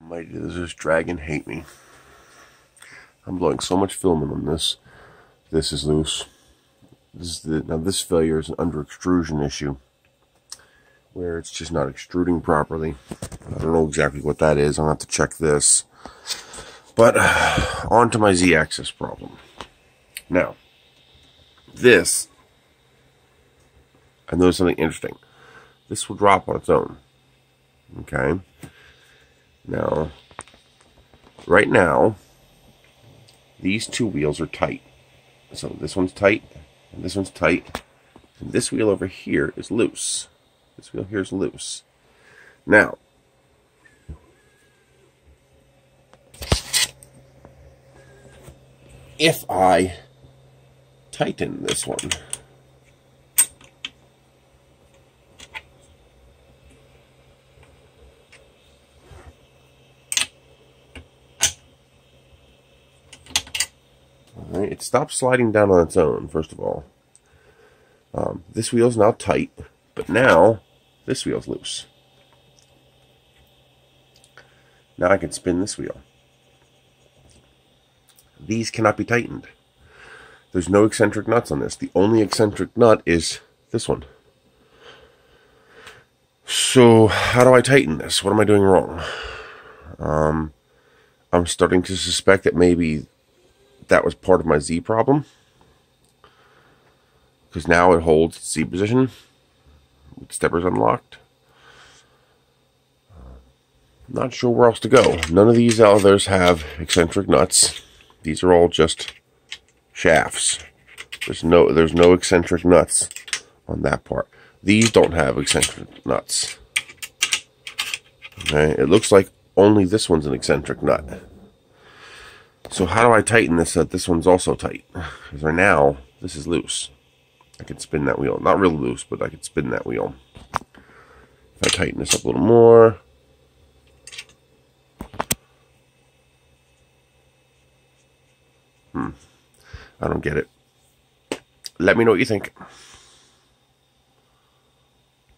Mighty does this dragon hate me. I'm blowing so much filament on this. This is loose. Now this failure is an under extrusion issue, where it's just not extruding properly. I don't know exactly what that is. I'll have to check this. But on to my Z-axis problem. Now, this, I noticed something interesting. This will drop on its own. Okay? Now, right now, these two wheels are tight. So this one's tight, and this one's tight, and this wheel over here is loose. This wheel here is loose. Now, if I tighten this one, alright, it stops sliding down on its own, first of all. This wheel's now tight, but now this wheel's loose. Now I can spin this wheel. These cannot be tightened. There's no eccentric nuts on this. The only eccentric nut is this one. So how do I tighten this? What am I doing wrong? I'm starting to suspect that maybe that was part of my Z problem, because now it holds its Z position. Stepper's unlocked. Not sure where else to go. None of these others have eccentric nuts. These are all just shafts. There's no eccentric nuts on that part. These don't have eccentric nuts. Okay, it looks like only this one's an eccentric nut. So how do I tighten this so that this one's also tight? Because right now, this is loose. I can spin that wheel. Not real loose, but I can spin that wheel. If I tighten this up a little more. I don't get it. Let me know what you think.